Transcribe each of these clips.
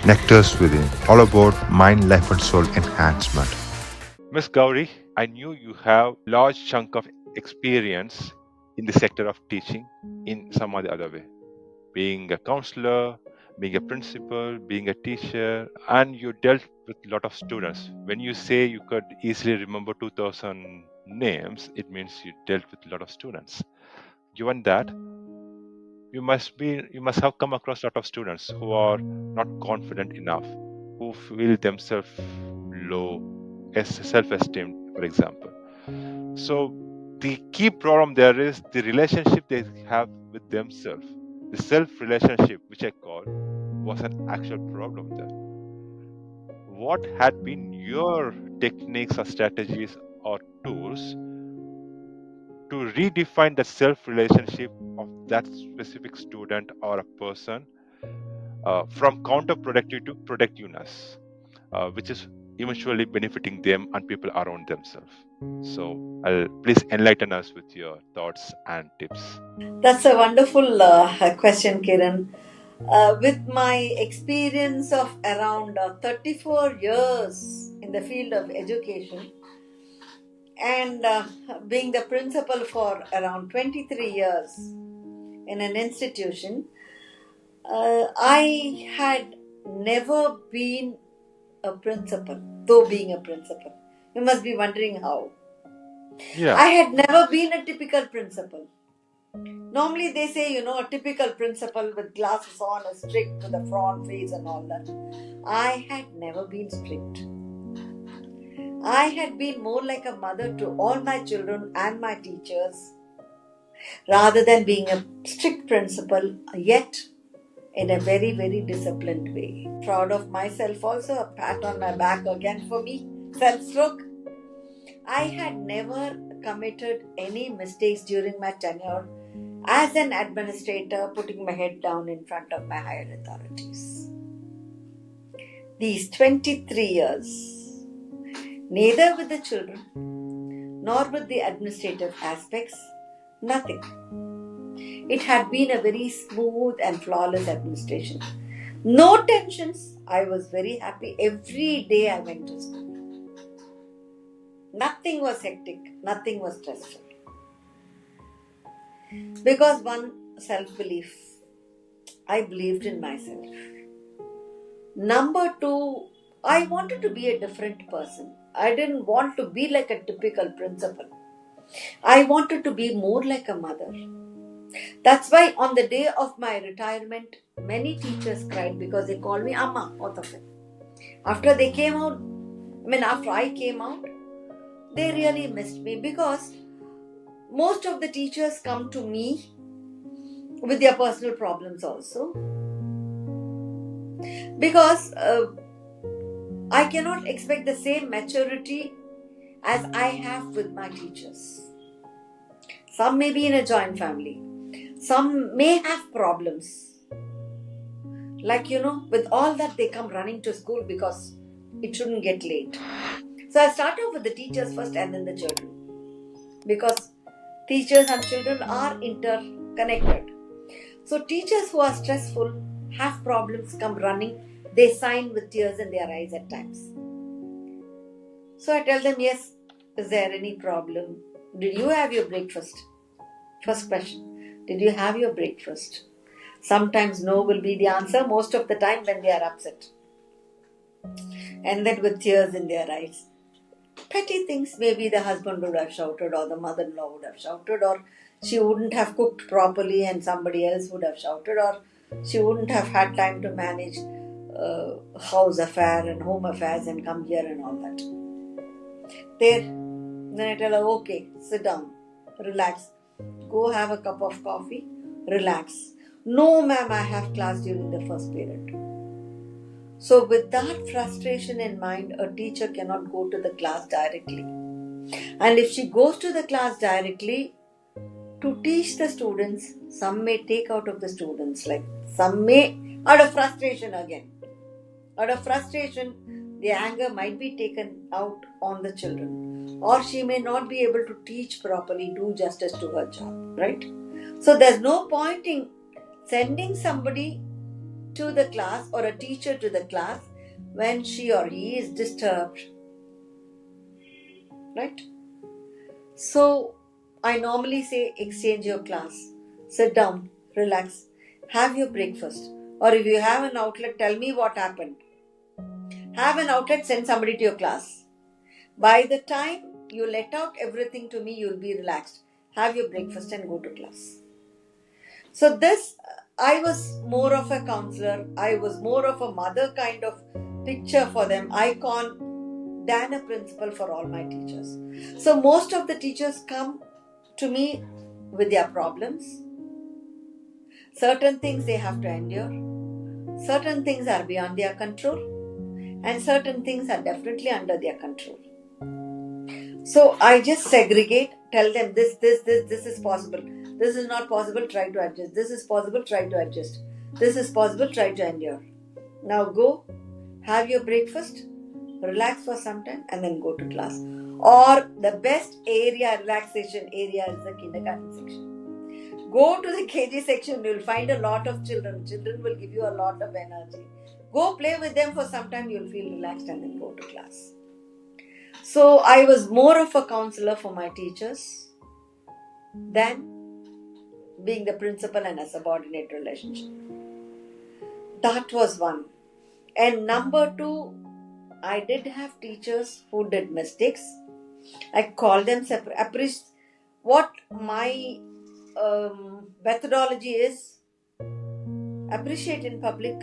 NectarzWithin, all about mind, life and soul enhancement. Miss Gowri, I knew you have large chunk of experience in the sector of teaching in some or the other way. Being a counselor, being a principal, being a teacher, and you dealt with a lot of students. When you say you could easily remember 2000 names, it means you dealt with a lot of students. Given that, you must have come across a lot of students who are not confident enough, who feel themselves low, self-esteem, for example. So the key problem there is the relationship they have with themselves. The self relationship, which I call, was an actual problem there. What had been your techniques or strategies or tools to redefine the self relationship of that specific student or a person from counterproductive to productiveness, which is eventually benefiting them and people around themselves? So, please enlighten us with your thoughts and tips. That's a wonderful question, Kiran. With my experience of around 34 years in the field of education and being the principal for around 23 years in an institution, I had never been a principal, though being a principal. You must be wondering how. Yeah. I had never been a typical principal. Normally they say, a typical principal with glasses on, a strict with a front face and all that. I had never been strict. I had been more like a mother to all my children and my teachers rather than being a strict principal, yet in a very, very disciplined way. Proud of myself also, a pat on my back again for me, self-stroke. I had never committed any mistakes during my tenure as an administrator, putting my head down in front of my higher authorities. These 23 years, neither with the children nor with the administrative aspects, nothing. It had been a very smooth and flawless administration. No tensions. I was very happy. Every day I went to school. Nothing was hectic. Nothing was stressful. Because one, self-belief. I believed in myself. Number two, I wanted to be a different person. I didn't want to be like a typical principal. I wanted to be more like a mother. That's why on the day of my retirement, many teachers cried because they called me Amma, both of them. After I came out, they really missed me because most of the teachers come to me with their personal problems also. Because I cannot expect the same maturity as I have with my teachers. Some may be in a joint family. Some may have problems. Like, with all that they come running to school because it shouldn't get late. So I start off with the teachers first and then the children. Because teachers and children are interconnected. So teachers who are stressful, have problems, come running, they sign with tears in their eyes at times. So I tell them, yes, is there any problem? Did you have your breakfast? First question, did you have your breakfast? Sometimes no will be the answer, most of the time when they are upset. And then with tears in their eyes. Petty things, maybe the husband would have shouted or the mother-in-law would have shouted or she wouldn't have cooked properly and somebody else would have shouted or she wouldn't have had time to manage house affair and home affairs and come here and all that. Then I tell her, okay, sit down, relax, go have a cup of coffee, relax. No ma'am, I have class during the first period. So with that frustration in mind, a teacher cannot go to the class directly. And if she goes to the class directly to teach the students, some may take out of the students, like some may, out of frustration again. Out of frustration, the anger might be taken out on the children. Or she may not be able to teach properly, do justice to her job, right? So there's no point in sending somebody to the class or a teacher to the class when she or he is disturbed. Right? So, I normally say exchange your class. Sit down, relax, have your breakfast. Or if you have an outlet, tell me what happened. Have an outlet, send somebody to your class. By the time you let out everything to me, you'll be relaxed. Have your breakfast and go to class. So this, I was more of a counselor. I was more of a mother kind of picture for them, icon, than a principal for all my teachers. So most of the teachers come to me with their problems. Certain things they have to endure. Certain things are beyond their control. And certain things are definitely under their control. So I just segregate, tell them this is possible. This is not possible, try to adjust. This is possible, try to adjust. This is possible, try to endure. Now go, have your breakfast, relax for some time and then go to class. Or the best relaxation area is the kindergarten section. Go to the KG section, you'll find a lot of children. Children will give you a lot of energy. Go play with them for some time, you'll feel relaxed and then go to class. So I was more of a counselor for my teachers than being the principal and a subordinate relationship. That was one. And number two, I did have teachers who did mistakes. I call them separate. What my methodology is, appreciate in public,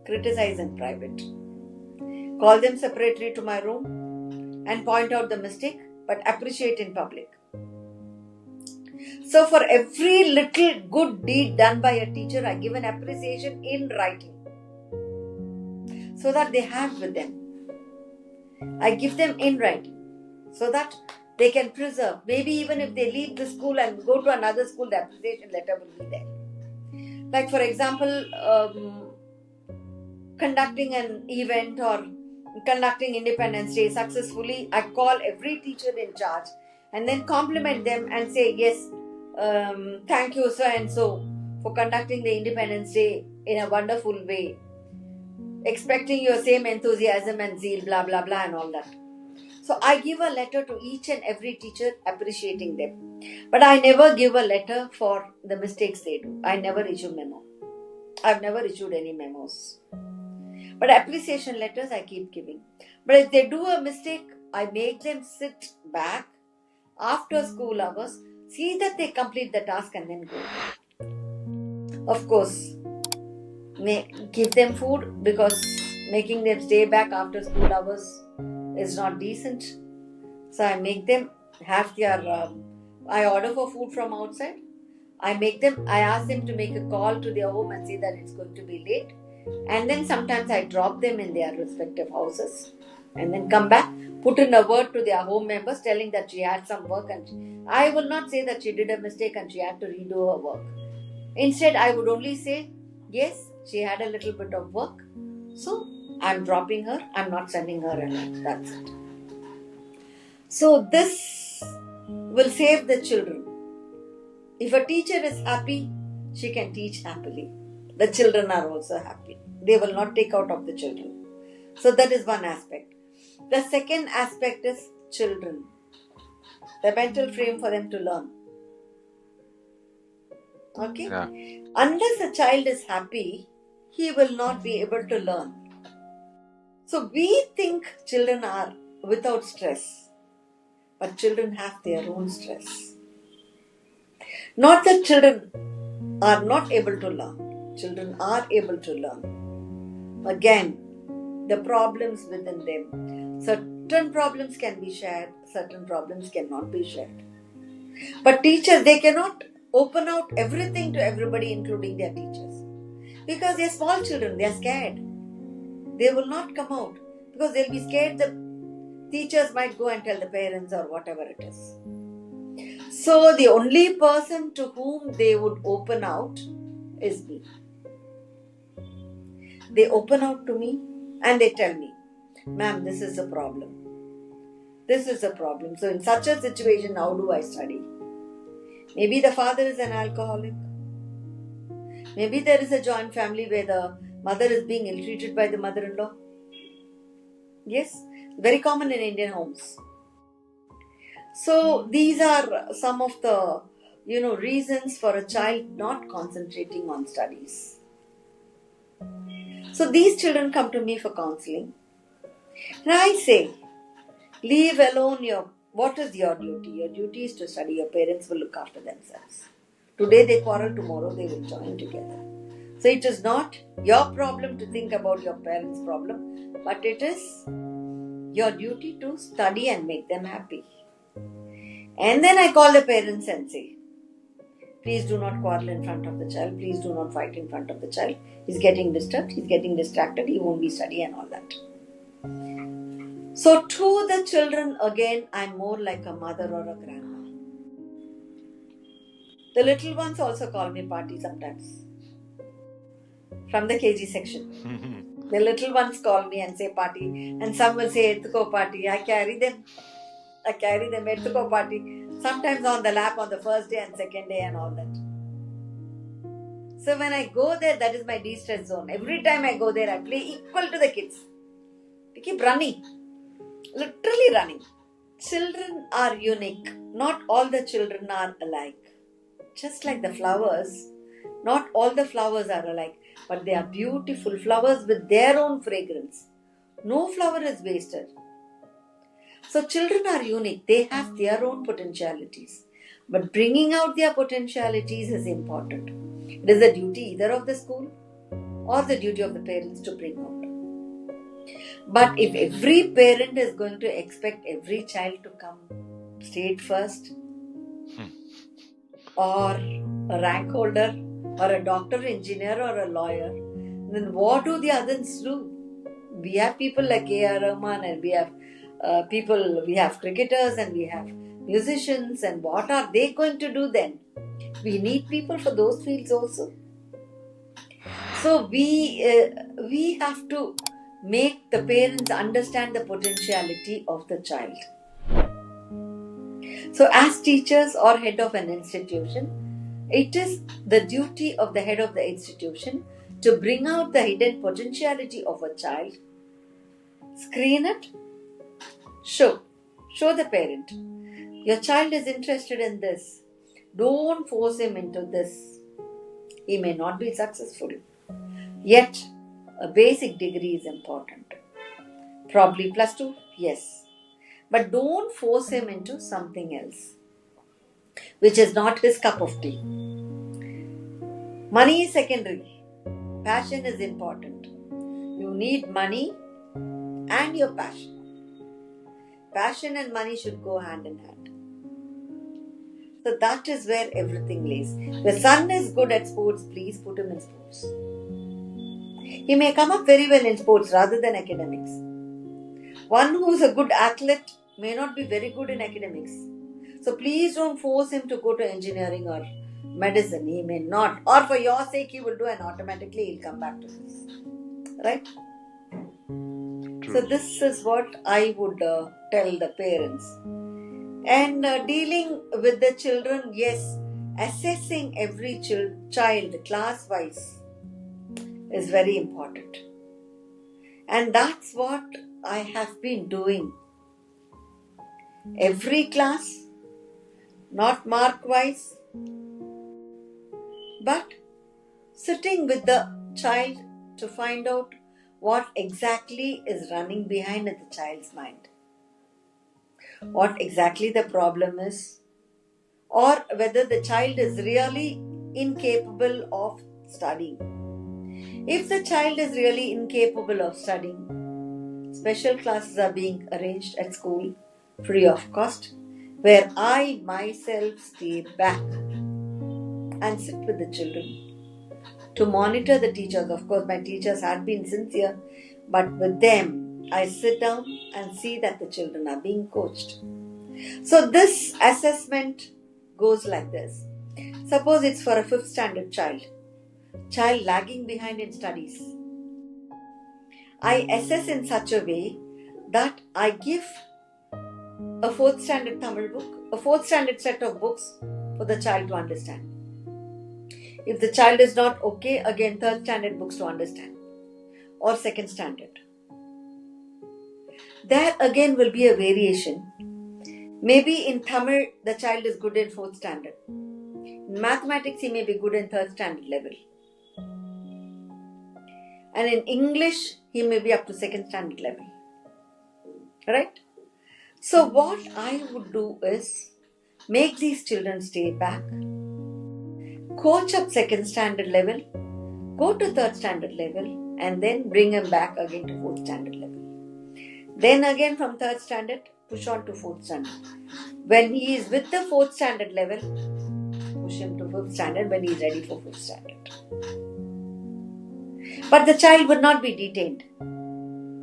criticize in private. Call them separately to my room and point out the mistake, but appreciate in public. So for every little good deed done by a teacher, I give an appreciation in writing so that they have with them. I give them in writing so that they can preserve. Maybe even if they leave the school and go to another school, the appreciation letter will be there. Like for example, conducting an event or conducting Independence Day successfully, I call every teacher in charge and then compliment them and say, yes, thank you so and so for conducting the Independence Day in a wonderful way, expecting your same enthusiasm and zeal, blah blah blah and all that. So I give a letter to each and every teacher appreciating them, but I never give a letter for the mistakes they do. I never issue memo. I've never issued any memos. But appreciation letters I keep giving. But if they do a mistake, I make them sit back after school hours, see that they complete the task and then go. Of course, give them food because making them stay back after school hours is not decent. So I make them have their, I order for food from outside. I ask them to make a call to their home and say that it's going to be late. And then sometimes I drop them in their respective houses and then come back, put in a word to their home members telling that she had some work, and I will not say that she did a mistake and she had to redo her work. Instead, I would only say, yes, she had a little bit of work, so I'm dropping her, I'm not sending her along. That's it. So this will save the children. If a teacher is happy, she can teach happily. The children are also happy. They will not take out of the children. So that is one aspect. The second aspect is children. The mental frame for them to learn. Okay? Yeah. Unless a child is happy, he will not be able to learn. So we think children are without stress. But children have their own stress. Not that children are not able to learn. Children are able to learn. Again, the problems within them. Certain problems can be shared, certain problems cannot be shared. But teachers, they cannot open out everything to everybody, including their teachers. Because they're small children, they're scared. They will not come out because they'll be scared the teachers might go and tell the parents or whatever it is. So the only person to whom they would open out is me. They open out to me and they tell me, ma'am, this is a problem. This is a problem. So in such a situation, how do I study? Maybe the father is an alcoholic. Maybe there is a joint family where the mother is being ill-treated by the mother-in-law. Yes, very common in Indian homes. So these are some of the reasons for a child not concentrating on studies. So these children come to me for counseling. And I say, leave alone what is your duty? Your duty is to study. Your parents will look after themselves. Today they quarrel, tomorrow they will join together. So it is not your problem to think about your parents' problem, but it is your duty to study and make them happy. And then I call the parents and say, please do not quarrel in front of the child. Please do not fight in front of the child. He's getting disturbed. He's getting distracted. He won't be studying and all that. So to the children, again, I'm more like a mother or a grandma. The little ones also call me Party sometimes. From the KG section. The little ones call me and say Party. And some will say Ethuko Party. I carry them Ethuko Party. Sometimes on the lap on the first day and second day and all that. So when I go there, that is my de-stress zone. Every time I go there, I play equal to the kids. We keep running. Literally running. Children are unique. Not all the children are alike. Just like the flowers, not all the flowers are alike, but they are beautiful flowers with their own fragrance. No flower is wasted. So children are unique. They have their own potentialities. But bringing out their potentialities is important. It is the duty either of the school or the duty of the parents to bring out. But if every parent is going to expect every child to come state first, or a rank holder, or a doctor, engineer, or a lawyer, then what do the others do? We have people like A.R. Rahman, and we have we have cricketers, and we have musicians, and what are they going to do then? We need people for those fields also. So we have to make the parents understand the potentiality of the child. So as teachers or head of an institution, it is the duty of the head of the institution to bring out the hidden potentiality of a child, screen it, show the parent. Your child is interested in this. Don't force him into this. He may not be successful. Yet, a basic degree is important. Probably +2, yes. But don't force him into something else, which is not his cup of tea. Money is secondary. Passion is important. You need money and your passion. Passion and money should go hand in hand. So that is where everything lays. The son is good at sports, please put him in sports. He may come up very well in sports rather than academics. One who is a good athlete may not be very good in academics. So please don't force him to go to engineering or medicine. He may not. Or for your sake he will do, and automatically he'll come back to this. Right? True. So this is what I would tell the parents. And dealing with the children, yes, assessing every child class-wise is very important. And that's what I have been doing. Every class, not mark-wise, but sitting with the child to find out what exactly is running behind in the child's mind. What exactly the problem is, or whether the child is really incapable of studying. If the child is really incapable of studying, special classes are being arranged at school free of cost, where I myself stay back and sit with the children to monitor the teachers. Of course, my teachers have been sincere, but with them, I sit down and see that the children are being coached. So this assessment goes like this. Suppose it's for a 5th standard child lagging behind in studies. I assess in such a way that I give a 4th standard Tamil book, a 4th standard set of books for the child to understand. If the child is not okay, again 3rd standard books to understand or 2nd standard. There again will be a variation. Maybe in Tamil the child is good in 4th standard. In mathematics he may be good in 3rd standard level. And in English he may be up to 2nd standard level. Right? So what I would do is make these children stay back, coach up 2nd standard level, go to 3rd standard level, and then bring him back again to 4th standard level. Then again from 3rd standard, push on to 4th standard. When he is with the 4th standard level, push him to 5th standard when he is ready for 5th standard. But the child would not be detained.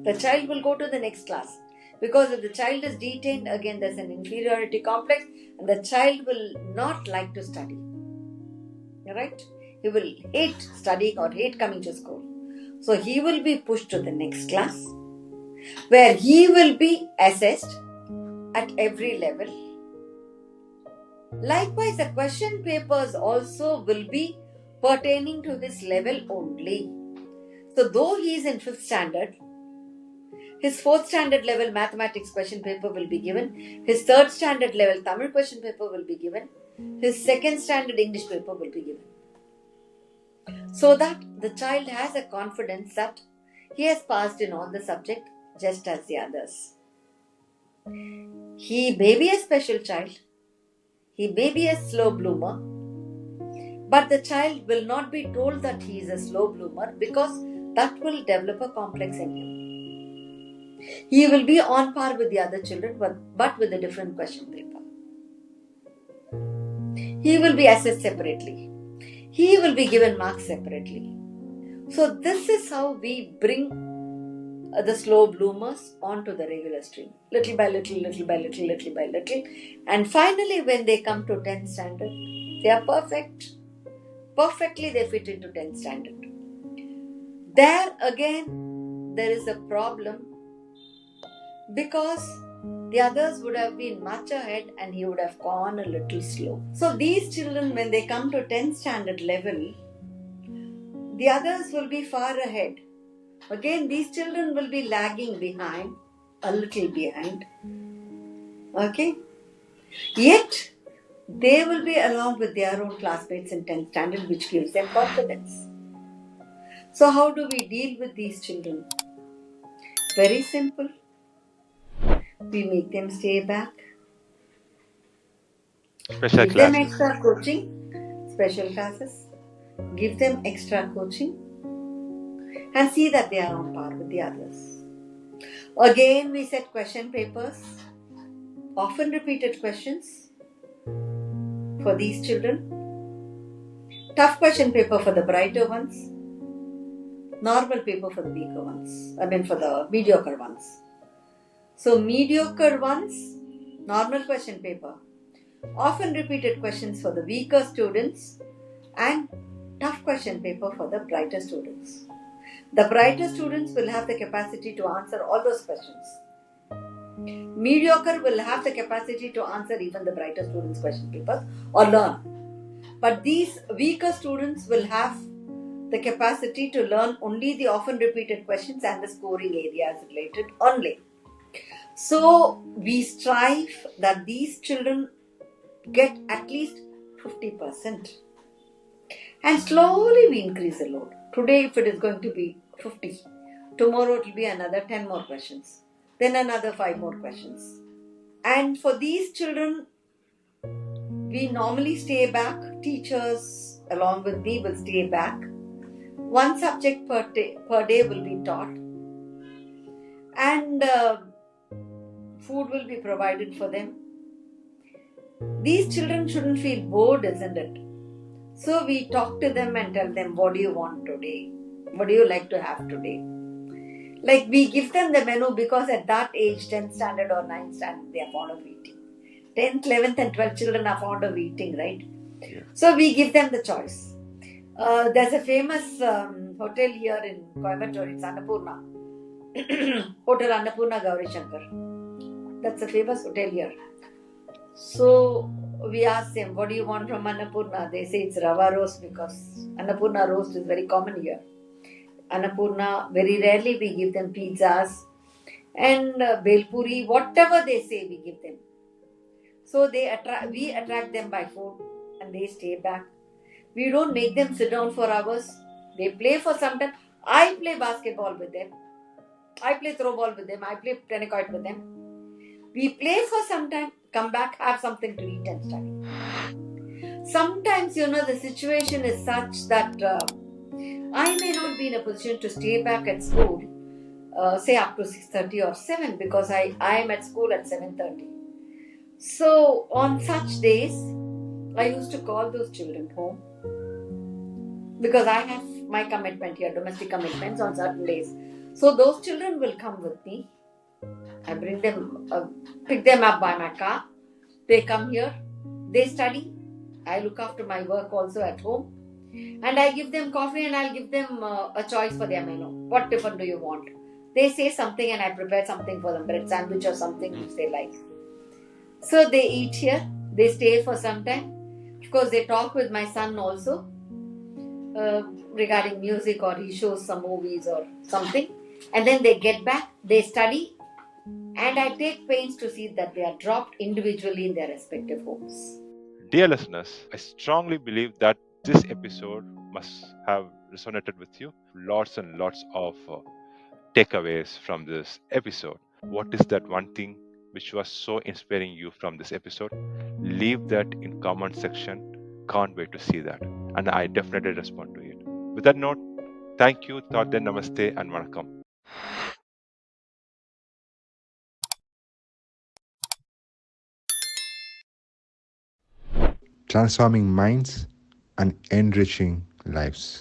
The child will go to the next class. Because if the child is detained, again there's an inferiority complex and the child will not like to study. Right? He will hate studying or hate coming to school. So he will be pushed to the next class where he will be assessed at every level. Likewise, the question papers also will be pertaining to his level only. So though he is in 5th standard, his 4th standard level mathematics question paper will be given. His 3rd standard level Tamil question paper will be given. His 2nd standard English paper will be given. So that the child has a confidence that he has passed in all the subject just as the others. He may be a special child. He may be a slow bloomer. But the child will not be told that he is a slow bloomer because that will develop a complex in him. He will be on par with the other children but with a different question paper. He will be assessed separately. He will be given marks separately. So this is how we bring the slow bloomers onto the regular stream. Little by little, little by little, little by little. And finally when they come to 10th standard, they are perfect. Perfectly they fit into 10th standard. There again, there is a problem because the others would have been much ahead and he would have gone a little slow. So these children, when they come to 10th standard level, the others will be far ahead. Again, these children will be lagging behind, a little behind. Okay? Yet, they will be along with their own classmates in 10th standard, which gives them confidence. So how do we deal with these children? Very simple. We make them stay back. Special Give them classes. extra coaching, special classes. Give them extra coaching and see that they are on par with the others. Again, we set question papers, often repeated questions for these children. Tough question paper for the brighter ones. Normal paper for the weaker ones. For the mediocre ones. So mediocre ones, normal question paper. Often repeated questions for the weaker students and tough question paper for the brighter students. The brighter students will have the capacity to answer all those questions. Mediocre will have the capacity to answer even the brighter students' question papers or learn. But these weaker students will have the capacity to learn only the often repeated questions and the scoring areas related only. So we strive that these children get at least 50%. And slowly we increase the load. Today if it is going to be 50, tomorrow it will be another 10 more questions. Then another 5 more questions. And for these children, we normally stay back. Teachers along with me will stay back. One subject per day will be taught. And food will be provided for them. These children shouldn't feel bored, isn't it? So we talk to them and tell them, what do you want today? What do you like to have today? Like we give them the menu because at that age, 10th standard or 9th standard, they are fond of eating. 10th, 11th and 12th children are fond of eating, right? Yeah. So we give them the choice. There's a famous hotel here in Coimbatore, it's Annapurna. Hotel Annapurna Gowri Shankar. That's a famous hotel here. So we asked them, what do you want from Annapurna? They say it's Rava roast because Annapurna roast is very common here. Annapurna, very rarely we give them pizzas and belpuri, whatever they say we give them. So we attract them by food and they stay back. We don't make them sit down for hours. They play for some time. I play basketball with them. I play throw ball with them. I play tennis court with them. We play for some time, come back, have something to eat and study. Sometimes, the situation is such that I may not be in a position to stay back at school, say up to 6:30 or 7 because I am at school at 7:30. So on such days, I used to call those children home because I have my commitment here, domestic commitments on certain days. So those children will come with me. I bring them, pick them up by my car. They come here, they study. I look after my work also at home. And I give them coffee and I'll give them a choice for their menu. What tiffin do you want? They say something and I prepare something for them, bread sandwich or something which they like. So they eat here, they stay for some time. Of course, they talk with my son also regarding music, or he shows some movies or something. And then they get back, they study, and I take pains to see that they are dropped individually in their respective homes. Dear listeners, I strongly believe that this episode must have resonated with you. Lots and lots of takeaways from this episode. What is that one thing which was so inspiring you from this episode? Leave that in comment section. Can't wait to see that. And I definitely respond to it. With that note, thank you, Tadde, Namaste, and Vanakkam. Transforming minds and enriching lives.